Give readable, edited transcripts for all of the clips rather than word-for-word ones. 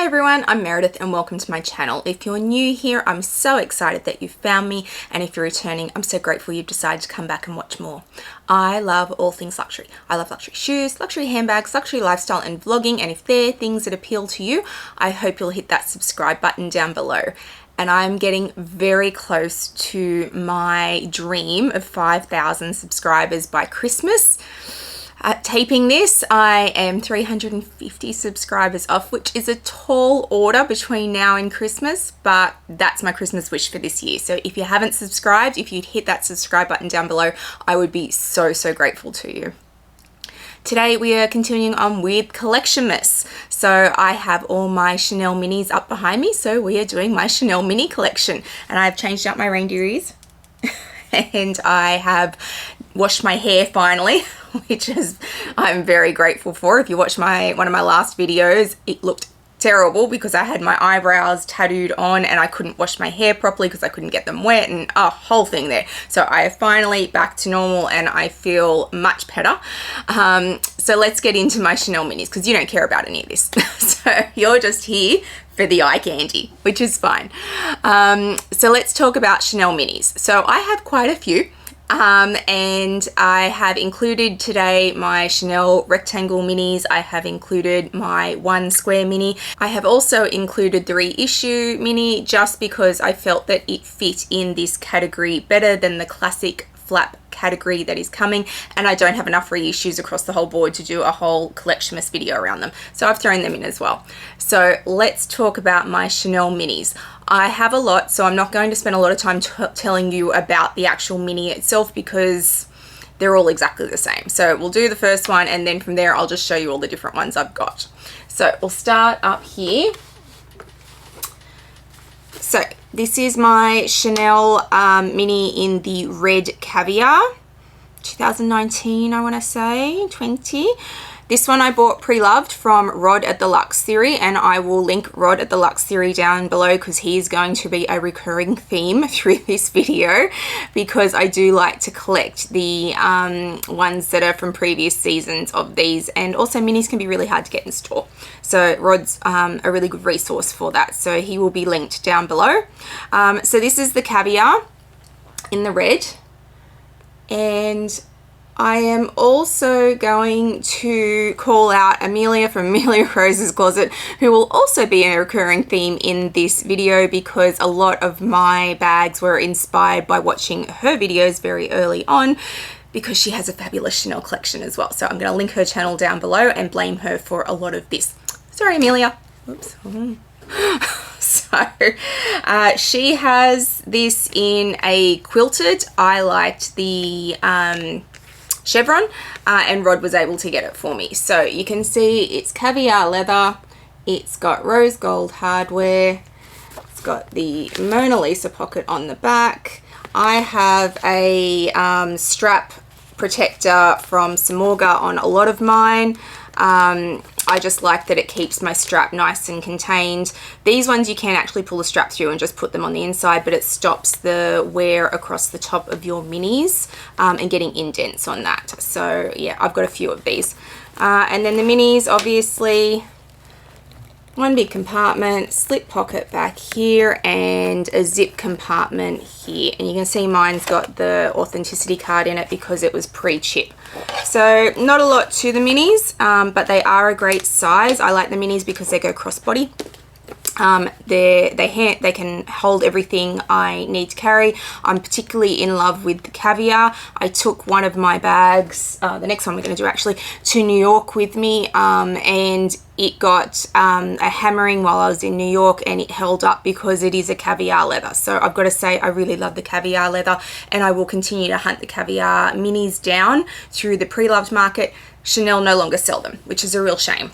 everyone, I'm Meredith and welcome to my channel. If you're new here, I'm so excited that you found me, and if you're returning, I'm so grateful you've decided to come back and watch more. I love all things luxury. I love luxury shoes, luxury handbags, luxury lifestyle and vlogging, and if they're things that appeal to you, I hope you'll hit that subscribe button down below. And I'm getting very close to my dream of 5,000 subscribers by Christmas. Taping this, I am 350 subscribers off, which is a tall order between now and Christmas, but that's my Christmas wish for this year. So if you haven't subscribed, if you'd hit that subscribe button down below, I would be so grateful to you. Today we are continuing on with Collectionmas. So I have all my Chanel minis up behind me, so we are doing my Chanel mini collection. And I've changed out my reindeer ears and I have washed my hair finally, which is I'm very grateful for. If you watch one of my last videos, it looked terrible because I had my eyebrows tattooed on and I couldn't wash my hair properly because I couldn't get them wet, and a whole thing there. So I am finally back to normal and I feel much better. So let's get into my Chanel minis because you don't care about any of this. So you're just here for the eye candy, which is fine. So let's talk about Chanel minis. So I have quite a few. And I have included today my Chanel rectangle minis. I have included my 1 square mini. I have also included the Reissue mini just because I felt that it fit in this category better than the classic flap category that is coming, and I don't have enough reissues across the whole board to do a whole collectionmas video around them, so I've thrown them in as well. So let's talk about my Chanel minis. I have a lot, so I'm not going to spend a lot of time telling you about the actual mini itself because they're all exactly the same. So we'll do the first one and then from there I'll just show you all the different ones I've got. So we'll start up here. So this is my Chanel mini in the red caviar, 2019 I want to say, 20. This one I bought pre-loved from Rod at the Lux Theory, and I will link Rod at the Lux Theory down below because he's going to be a recurring theme through this video because I do like to collect the ones that are from previous seasons of these, and also minis can be really hard to get in store. So Rod's a really good resource for that, so he will be linked down below. So this is the caviar in the red, and I am also going to call out Amelia from Amelia Rose's Closet, who will also be a recurring theme in this video because a lot of my bags were inspired by watching her videos very early on because she has a fabulous Chanel collection as well. So I'm going to link her channel down below and blame her for a lot of this. Sorry, Amelia. Oops. So she has this in a quilted. I liked the Chevron, and Rod was able to get it for me. So you can see it's caviar leather, it's got rose gold hardware, it's got the Mona Lisa pocket on the back. I have a strap protector from Samorga on a lot of mine. I just like that it keeps my strap nice and contained. These ones you can actually pull the strap through and just put them on the inside, but it stops the wear across the top of your minis and getting indents on that. So yeah, I've got a few of these. And then the minis, obviously, one big compartment, slip pocket back here, and a zip compartment here. And you can see mine's got the authenticity card in it because it was pre-chip. So not a lot to the minis, but they are a great size. I like the minis because they go crossbody. They can hold everything I need to carry. I'm particularly in love with the caviar. I took one of my bags, the next one we're going to do actually, to New York with me, and it got a hammering while I was in New York, and it held up because it is a caviar leather. So I've got to say I really love the caviar leather, and I will continue to hunt the caviar minis down through the pre-loved market. Chanel no longer sell them, which is a real shame.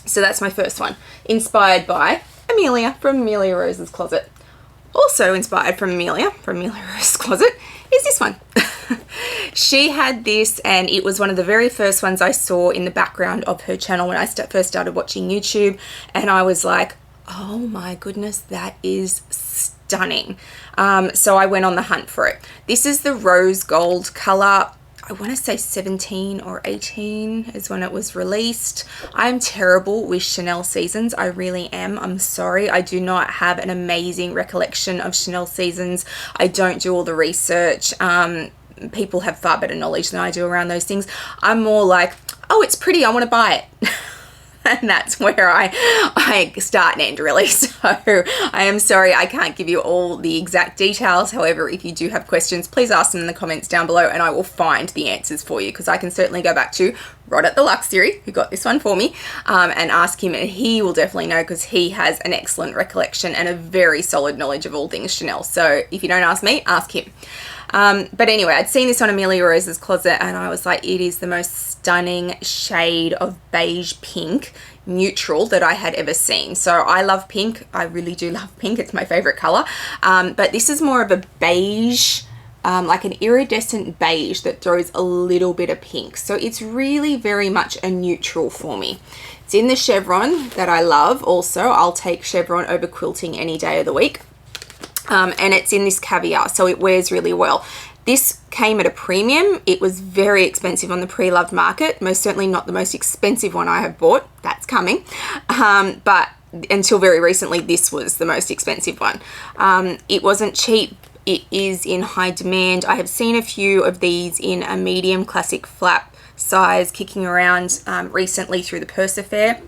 So that's my first one, inspired by Amelia from Amelia Rose's Closet. Also inspired from Amelia Rose's Closet is this one. She had this, and it was one of the very first ones I saw in the background of her channel when I first started watching YouTube, and I was like, oh my goodness, that is stunning. So I went on the hunt for it. This is the rose gold color. I want to say 17 or 18 is when it was released. I'm terrible with Chanel seasons. I really am. I'm sorry. I do not have an amazing recollection of Chanel seasons. I don't do all the research. People have far better knowledge than I do around those things. I'm more like, oh, it's pretty, I want to buy it. And that's where I start and end, really. So I am sorry I can't give you all the exact details. However, if you do have questions, please ask them in the comments down below and I will find the answers for you, because I can certainly go back to Rod at the Lux Theory, who got this one for me, and ask him, and he will definitely know, because he has an excellent recollection and a very solid knowledge of all things Chanel. So if you don't ask me, ask him. But anyway, I'd seen this on Amelia Rose's closet and I was like, it is the most stunning shade of beige pink neutral that I had ever seen. So I love pink. I really do love pink. It's my favorite color. But this is more of a beige, like an iridescent beige that throws a little bit of pink. So it's really very much a neutral for me. It's in the Chevron that I love also. I'll take Chevron over quilting any day of the week. And it's in this caviar, so it wears really well. This came at a premium. It was very expensive on the pre-loved market. Most certainly not the most expensive one I have bought. That's coming. But until very recently, this was the most expensive one. It wasn't cheap. It is in high demand. I have seen a few of these in a medium classic flap size kicking around recently through the Purse Affair.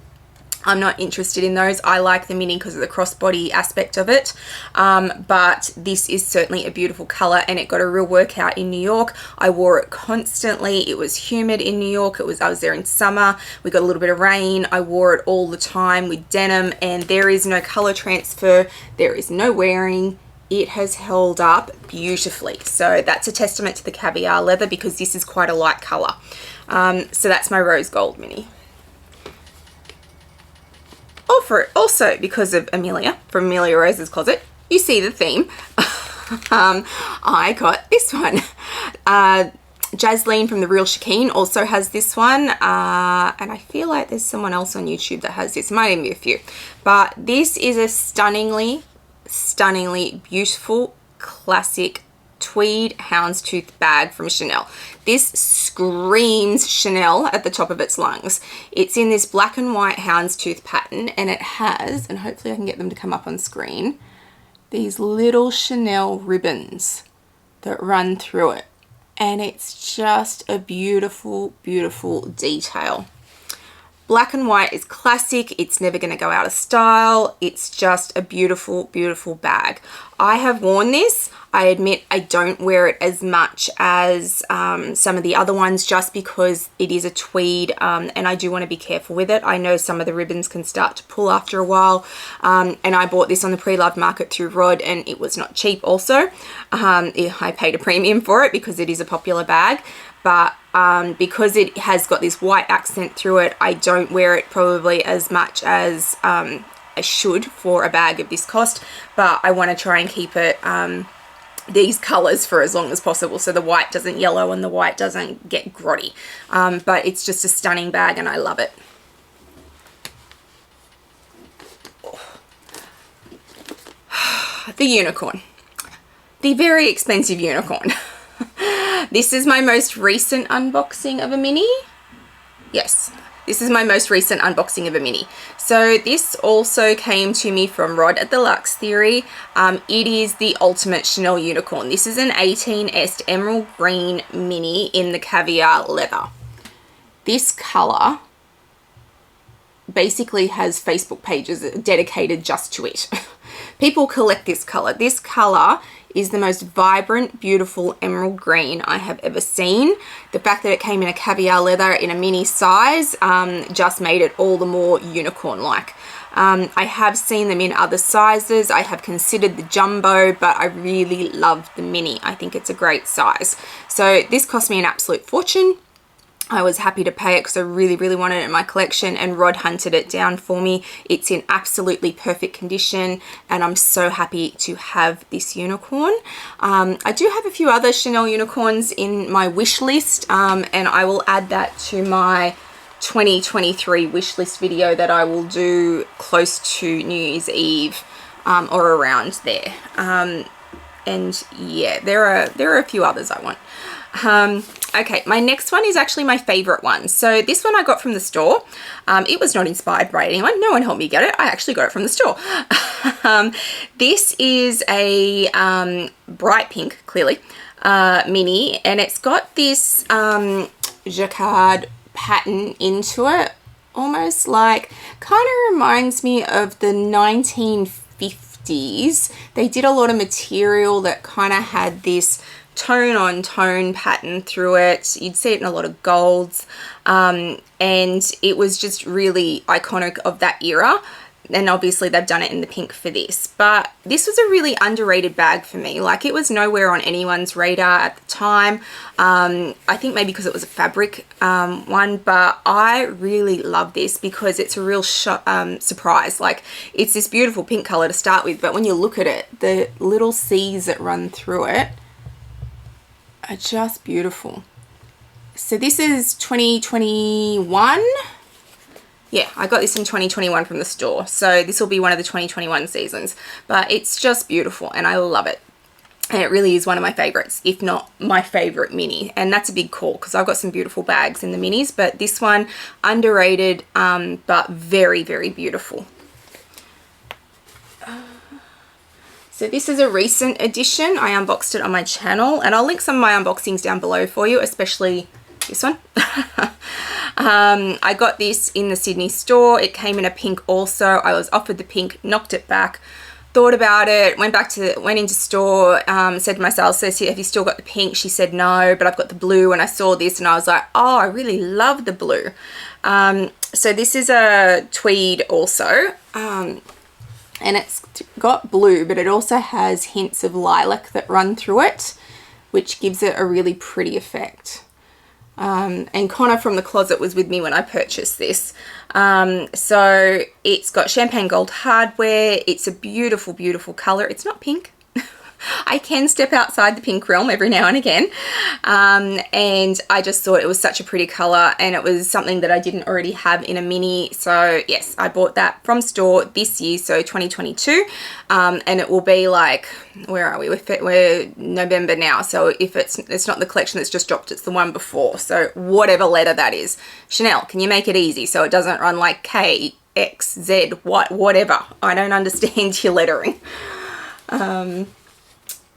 I'm not interested in those. I like the mini because of the crossbody aspect of it. But this is certainly a beautiful color and it got a real workout in New York. I wore it constantly. It was humid in New York. I was there in summer. We got a little bit of rain. I wore it all the time with denim, and there is no color transfer. There is no wearing. It has held up beautifully. So that's a testament to the caviar leather, because this is quite a light color. So that's my rose gold mini. Also, because of Amelia, from Amelia Rose's closet, you see the theme. I got this one. Jasleen from The Real Shakeen also has this one. And I feel like there's someone else on YouTube that has this. Might even be a few. But this is a stunningly beautiful, classic tweed houndstooth bag from Chanel. This screams Chanel at the top of its lungs. It's in this black and white houndstooth pattern, and it has, and hopefully I can get them to come up on screen, these little Chanel ribbons that run through it. And it's just a beautiful, beautiful detail. Black and white is classic. It's never going to go out of style. It's just a beautiful, beautiful bag. I have worn this. I admit I don't wear it as much as some of the other ones, just because it is a tweed, and I do want to be careful with it. I know some of the ribbons can start to pull after a while, and I bought this on the pre-loved market through Rod, and it was not cheap also. I paid a premium for it because it is a popular bag, but because it has got this white accent through it, I don't wear it probably as much as I should for a bag of this cost, but I want to try and keep it these colors for as long as possible, so the white doesn't yellow and the white doesn't get grotty. But it's just a stunning bag and I love it. The unicorn, the very expensive unicorn. This is my most recent unboxing of a mini. Yes, this is my most recent unboxing of a mini. So this also came to me from Rod at the Lux Theory. It is the ultimate Chanel unicorn. This is an 18S emerald green mini in the caviar leather. This color basically has Facebook pages dedicated just to it. People collect this color. This color is the most vibrant, beautiful emerald green I have ever seen. The fact that it came in a caviar leather in a mini size just made it all the more unicorn-like. I have seen them in other sizes. I have considered the jumbo, but I really love the mini. I think it's a great size. So this cost me an absolute fortune. I was happy to pay it because I really, really wanted it in my collection, and Rod hunted it down for me. It's in absolutely perfect condition and I'm so happy to have this unicorn. I do have a few other Chanel unicorns in my wish list, and I will add that to my 2023 wish list video that I will do close to New Year's Eve or around there. And yeah, there are a few others I want. Okay, my next one is actually my favorite one. So this one I got from the store. It was not inspired by anyone. No one helped me get it. I actually got it from the store. This is a bright pink, clearly, mini, and it's got this jacquard pattern into it, almost like, kind of reminds me of the 1950s. They did a lot of material that kind of had this tone on tone pattern through it. You'd see it in a lot of golds, and it was just really iconic of that era. And obviously they've done it in the pink for this, but this was a really underrated bag for me. Like, it was nowhere on anyone's radar at the time. I think maybe because it was a fabric one, but I really love this because it's a real surprise. Like, it's this beautiful pink color to start with, but when you look at it, the little C's that run through it are just beautiful. So this is 2021. Yeah, I got this in 2021 from the store. So this will be one of the 2021 seasons, but it's just beautiful and I love it. And it really is one of my favorites, if not my favorite mini. And that's a big call because I've got some beautiful bags in the minis, but this one, underrated, but very, very beautiful. So this is a recent edition. I unboxed it on my channel, and I'll link some of my unboxings down below for you, especially this one. I got this in the Sydney store. It came in a pink also. I was offered the pink, knocked it back, thought about it, went into store, said to my sales associate, have you still got the pink? She said no, but I've got the blue, and I saw this and I was like, oh, I really love the blue. So this is a tweed also, and it's got blue, but it also has hints of lilac that run through it, which gives it a really pretty effect. And Connor from the closet was with me when I purchased this. So it's got champagne gold hardware. It's a beautiful, beautiful color. It's not pink. I can step outside the pink realm every now and again. And I just thought it was such a pretty color, and it was something that I didn't already have in a mini. So yes, I bought that from store this year, so 2022. And it will be like, where are we? We're November now. So if it's not the collection that's just dropped, it's the one before. So whatever letter that is. Chanel, can you make it easy so it doesn't run like K, X, Z, whatever. I don't understand your lettering.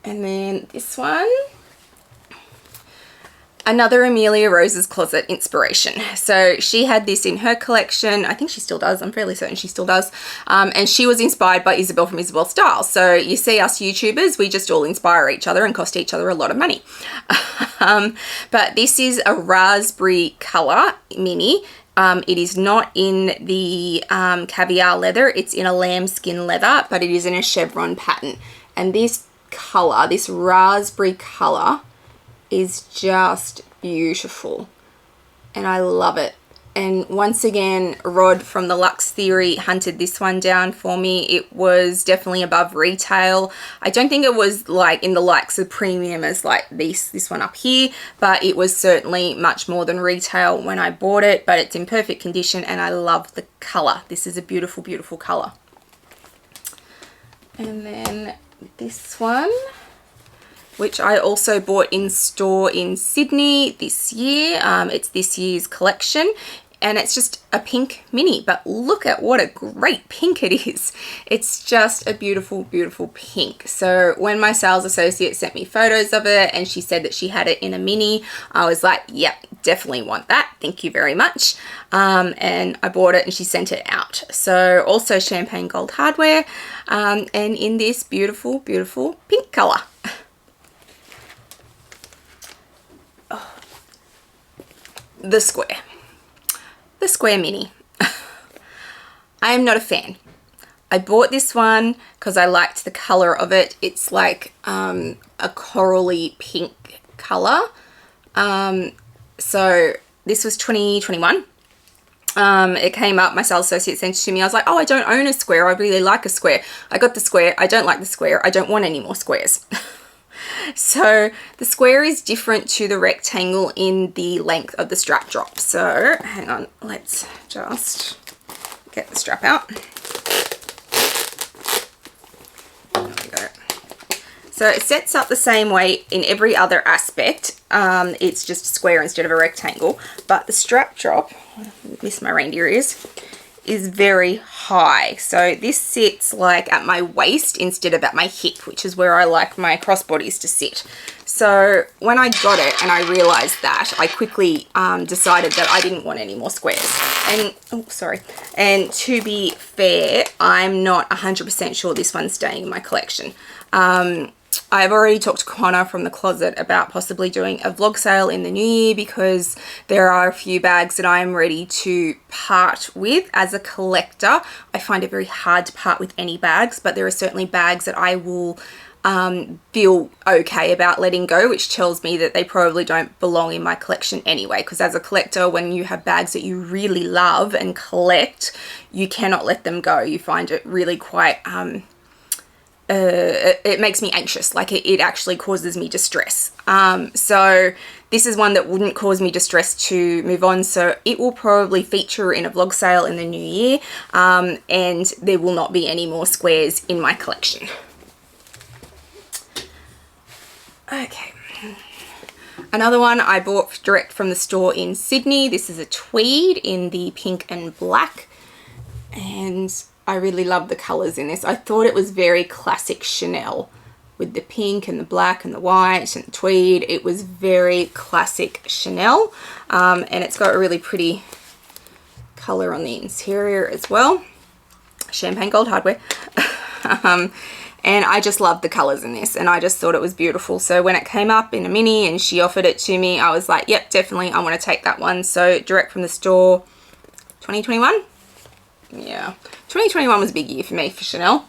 And then this one, another Amelia Rose's Closet inspiration. So she had this in her collection. I think she still does. I'm fairly certain she still does. And she was inspired by Isabel from Isabel Style. So you see us YouTubers, we just all inspire each other and cost each other a lot of money. But this is a raspberry color mini. It is not in the caviar leather. It's in a lambskin leather, but it is in a chevron pattern. And this color, this raspberry color, is just beautiful and I love it. And once again, Rod from the Lux Theory hunted this one down for me. It was definitely above retail. I don't think it was like in the likes of premium as like this one up here, but it was certainly much more than retail when I bought it. But it's in perfect condition and I love the color. This is a beautiful, beautiful color. And then this one, which I also bought in store in Sydney this year. It's this year's collection, and it's just a pink mini, but look at what a great pink it is. It's just a beautiful, beautiful pink. So when my sales associate sent me photos of it and she said that she had it in a mini, I was like, yep, definitely want that. Thank you very much. And I bought it and she sent it out. So also champagne gold hardware, and in this beautiful, beautiful pink color. Oh. The square mini. I am not a fan. I bought this one because I liked the color of it. It's like a corally pink color. So this was 2021. It came up, my sales associate sent it to me. I was like, oh, I don't own a square. I really like a square. I got the square. I don't like the square. I don't want any more squares. So the square is different to the rectangle in the length of the strap drop. So hang on, let's just get the strap out. There we go. So it sets up the same way in every other aspect. It's just a square instead of a rectangle. But the strap drop, miss my reindeer ears, is very high. So this sits like at my waist instead of at my hip, which is where I like my crossbodies to sit. So when I got it and I realized that, I quickly decided that I didn't want any more squares. And, oh, sorry. And to be fair, I'm not 100% sure this one's staying in my collection. I've already talked to Connor from the closet about possibly doing a vlog sale in the new year because there are a few bags that I'm ready to part with. As a collector, I find it very hard to part with any bags, but there are certainly bags that I will feel okay about letting go, which tells me that they probably don't belong in my collection anyway, because as a collector, when you have bags that you really love and collect, you cannot let them go. You find it really quite it makes me anxious. Like it actually causes me distress. So this is one that wouldn't cause me distress to move on. So it will probably feature in a vlog sale in the new year. And there will not be any more squares in my collection. Okay. Another one I bought direct from the store in Sydney. This is a tweed in the pink and black. And I really love the colours in this. I thought it was very classic Chanel with the pink and the black and the white and the tweed. It was very classic Chanel. And it's got a really pretty colour on the interior as well. Champagne gold hardware. And I just loved the colours in this and I just thought it was beautiful. So when it came up in a mini and she offered it to me, I was like, yep, definitely, I want to take that one. So direct from the store, 2021? Yeah, 2021 was a big year for me for Chanel.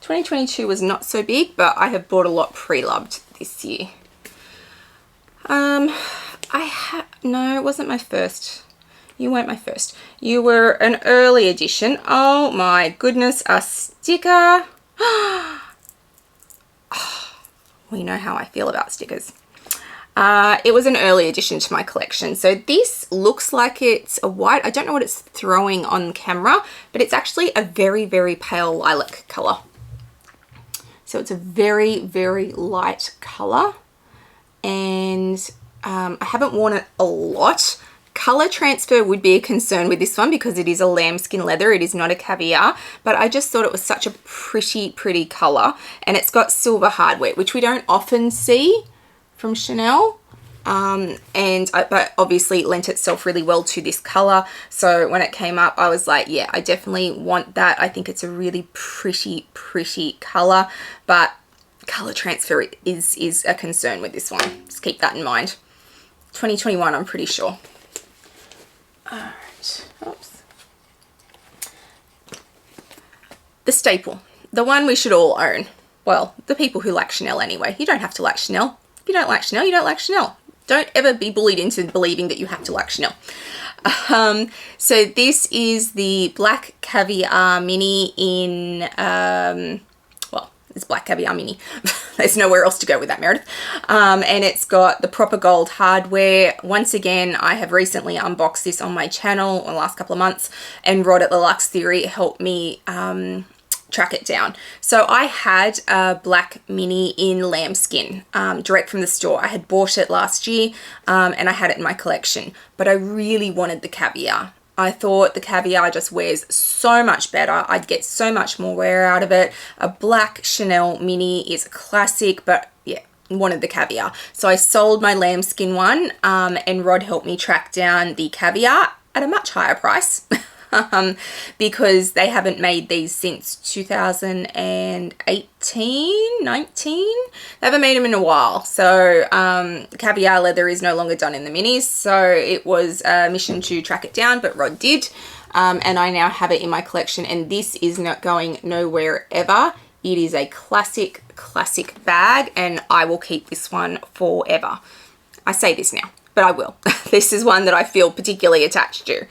2022 was not so big, but I have bought a lot pre-loved this year. No, it wasn't my first. You weren't my first. You were an early edition. Oh my goodness, a sticker. We know how I feel about stickers. It was an early addition to my collection. So this looks like it's a white. I don't know what it's throwing on camera, but it's actually a very, very pale lilac color. So it's a very, very light color. And I haven't worn it a lot. Color transfer would be a concern with this one because it is a lambskin leather. It is not a caviar, but I just thought it was such a pretty, pretty color. And it's got silver hardware, which we don't often see from Chanel, but obviously it lent itself really well to this color. So when it came up, I was like, yeah, I definitely want that. I think it's a really pretty, pretty color, but color transfer is a concern with this one. Just keep that in mind. 2021, I'm pretty sure. All right, oops. The staple, the one we should all own. Well, the people who like Chanel anyway. You don't have to like Chanel. If you don't like Chanel, you don't like Chanel. Don't ever be bullied into believing that you have to like Chanel. So this is the black caviar mini in, well, it's black caviar mini. There's nowhere else to go with that, Meredith. And it's got the proper gold hardware. Once again, I have recently unboxed this on my channel in the last couple of months, and Rod at the Lux Theory helped me track it down. So I had a black mini in lambskin direct from the store. I had bought it last year and I had it in my collection, but I really wanted the caviar. I thought the caviar just wears so much better. I'd get so much more wear out of it. A black Chanel mini is a classic, but yeah, wanted the caviar. So I sold my lambskin one and Rod helped me track down the caviar at a much higher price. Because they haven't made these since 2018, 19. They haven't made them in a while. So caviar leather is no longer done in the minis. So it was a mission to track it down, but Rod did. And I now have it in my collection, and this is not going nowhere ever. It is a classic, classic bag, and I will keep this one forever. I say this now, but I will. This is one that I feel particularly attached to.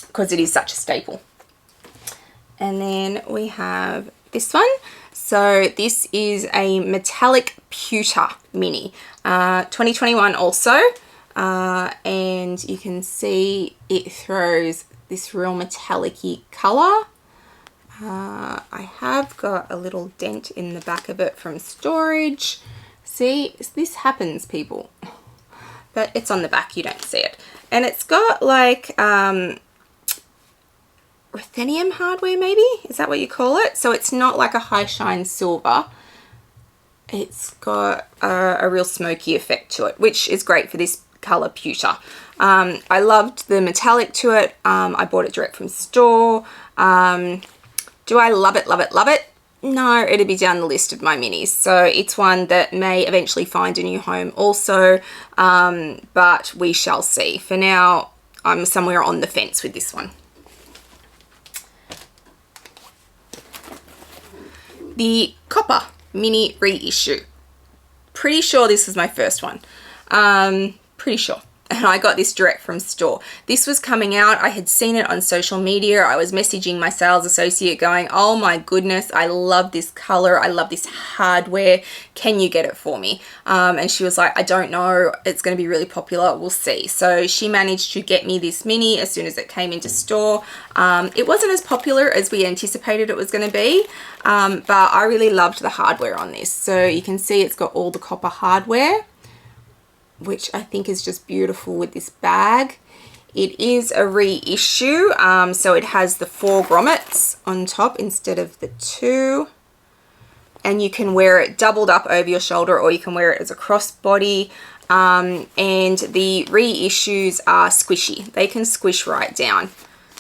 Because it is such a staple. And then we have this one. So this is a metallic pewter mini, 2021 also. And you can see it throws this real metallic-y color. I have got a little dent in the back of it from storage. See, this happens, people. But it's on the back, you don't see it. And it's got like ruthenium hardware, maybe? Is that what you call it? So it's not like a high shine silver. It's got a real smoky effect to it, which is great for this color pewter. I loved the metallic to it. I bought it direct from store. Do I love it, love it, love it? No, it'd be down the list of my minis. So it's one that may eventually find a new home also, but we shall see. For now, I'm somewhere on the fence with this one. The Copper Mini Reissue. Pretty sure this was my first one. Pretty sure. And I got this direct from store. This was coming out. I had seen it on social media. I was messaging my sales associate going, oh my goodness, I love this color. I love this hardware. Can you get it for me? And she was like, I don't know. It's going to be really popular. We'll see. So she managed to get me this mini as soon as it came into store. It wasn't as popular as we anticipated it was going to be, but I really loved the hardware on this. So you can see it's got all the copper hardware, which I think is just beautiful with this bag. It is a reissue, so it has the 4 grommets on top instead of the 2. And you can wear it doubled up over your shoulder, or you can wear it as a crossbody. And the reissues are squishy. They can squish right down.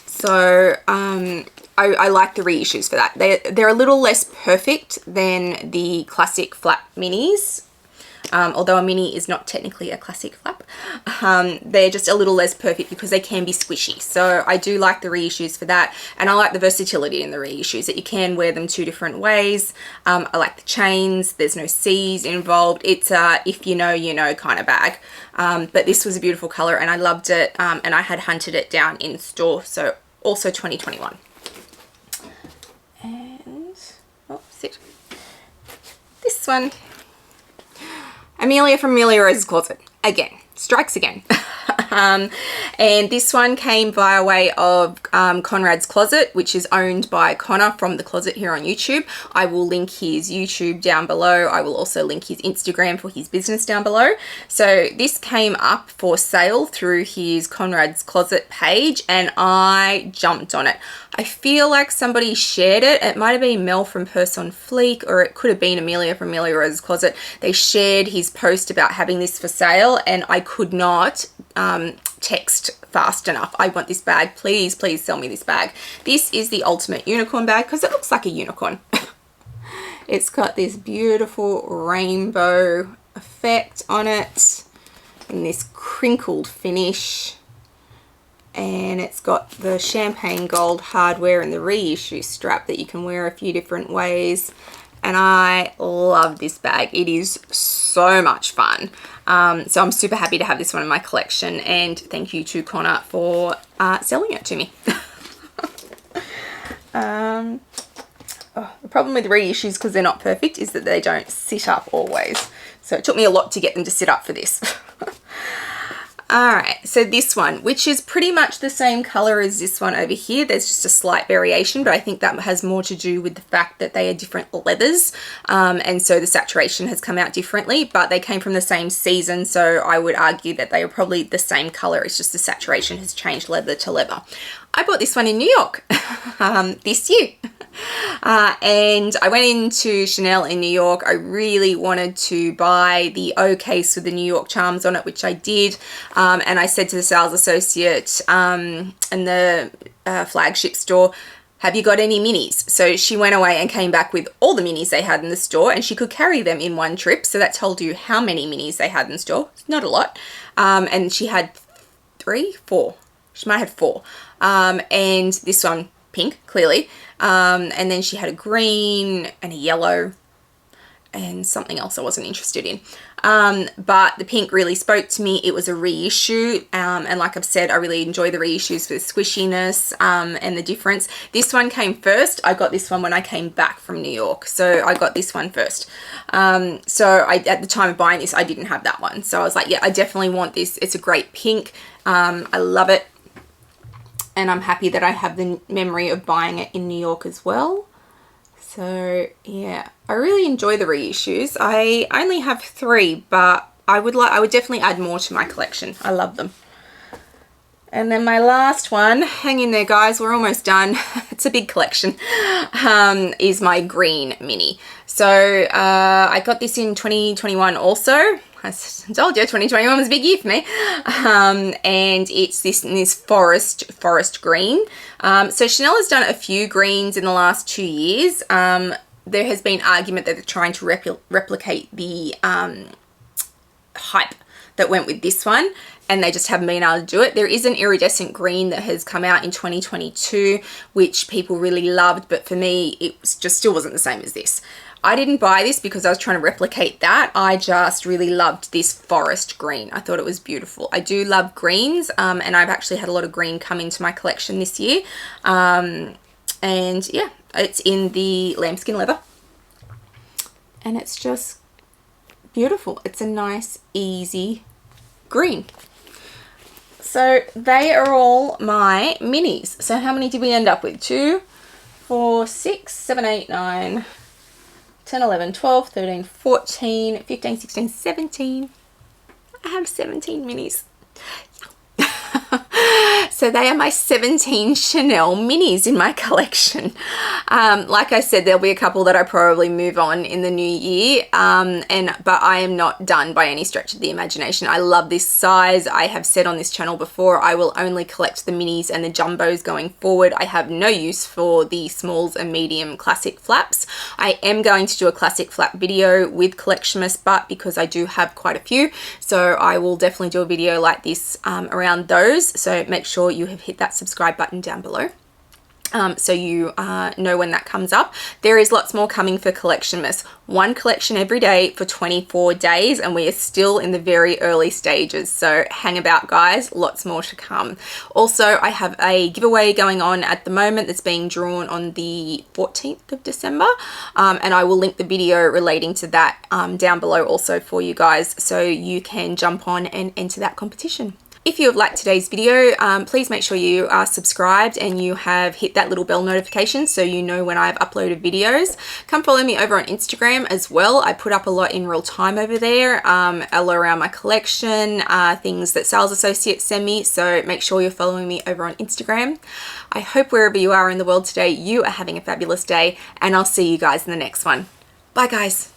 So I like the reissues for that. They're a little less perfect than the classic flap minis. Although a mini is not technically a classic flap, they're just a little less perfect because they can be squishy. So I do like the reissues for that, and I like the versatility in the reissues that you can wear them 2 different ways. I like the chains. There's no C's involved. It's a if you know, you know kind of bag. But this was a beautiful color and I loved it, and I had hunted it down in store. So also 2021. And oh, sit. This one. Amelia from Amelia Rose's Closet, again, strikes again. And this one came via way of Conrad's Closet, which is owned by Connor from The Closet here on YouTube. I will link his YouTube down below. I will also link his Instagram for his business down below. So this came up for sale through his Conrad's Closet page and I jumped on it. I feel like somebody shared it. It might have been Mel from Purse on Fleek, or it could have been Amelia from Amelia Rose's Closet. They shared his post about having this for sale and I could not text fast enough. I want this bag. Please, please sell me this bag. This is the ultimate unicorn bag because it looks like a unicorn. It's got this beautiful rainbow effect on it and this crinkled finish. And it's got the champagne gold hardware and the reissue strap that you can wear a few different ways. And I love this bag. It is so much fun. So I'm super happy to have this one in my collection, and thank you to Connor for selling it to me. The problem with reissues, because they're not perfect, is that they don't sit up always. So it took me a lot to get them to sit up for this. Alright, so this one, which is pretty much the same color as this one over here. There's just a slight variation, but I think that has more to do with the fact that they are different leathers. And so the saturation has come out differently, but they came from the same season. So I would argue that they are probably the same color. It's just the saturation has changed leather to leather. I bought this one in New York this year. And I went into Chanel in New York. I really wanted to buy the O case with the New York charms on it, which I did. And I said to the sales associate in the flagship store, have you got any minis? So she went away and came back with all the minis they had in the store, and she could carry them in one trip. So that told you how many minis they had in store. Not a lot. And she had 4. She might have 4. And this one, pink, clearly. And then she had a green and a yellow and something else I wasn't interested in. But the pink really spoke to me. It was a reissue. And like I've said, I really enjoy the reissues for the squishiness and the difference. This one came first. I got this one when I came back from New York. So I got this one first. So at the time of buying this, I didn't have that one. So I was like, yeah, I definitely want this. It's a great pink. I love it. and I'm happy that I have the memory of buying it in New York as well. So yeah, I really enjoy the reissues. I only have 3, but I would definitely add more to my collection. I love them. And then my last one, hang in there guys, we're almost done. It's a big collection, is my green mini. So I got this in 2021 also. I told you 2021 was a big year for me. And it's this forest green. So Chanel has done a few greens in the last 2 years. There has been argument that they're trying to replicate the hype that went with this one, and they just haven't been able to do it. There is an iridescent green that has come out in 2022, which people really loved, but for me, it just still wasn't the same as this. I didn't buy this because I was trying to replicate that. I just really loved this forest green. I thought it was beautiful. I do love greens, and I've actually had a lot of green come into my collection this year. And yeah, it's in the lambskin leather, and it's just beautiful. It's a nice, easy green. So they are all my minis. So how many did we end up with? 2, 4, 6, 7, 8, 9, 10, 11, 12, 13, 14, 15, 16, 17. I have 17 minis. So they are my 17 Chanel minis in my collection. Like I said, there'll be a couple that I probably move on in the new year, but I am not done by any stretch of the imagination. I love this size. I have said on this channel before, I will only collect the minis and the jumbos going forward. I have no use for the smalls and medium classic flaps. I am going to do a classic flap video with Collectionmas, but because I do have quite a few, so I will definitely do a video like this around those. So make sure you have hit that subscribe button down below, so you know when that comes up. There is lots more coming for Collectionmas. One collection every day for 24 days, and we are still in the very early stages, so hang about guys, lots more to come. Also, I have a giveaway going on at the moment that's being drawn on the 14th of December, and I will link the video relating to that down below also for you guys, so you can jump on and enter that competition. If you have liked today's video, please make sure you are subscribed and you have hit that little bell notification so you know when I've uploaded videos. Come follow me over on Instagram as well. I put up a lot in real time over there, a lot around my collection, things that sales associates send me, so make sure you're following me over on Instagram. I hope wherever you are in the world today, you are having a fabulous day, and I'll see you guys in the next one. Bye guys.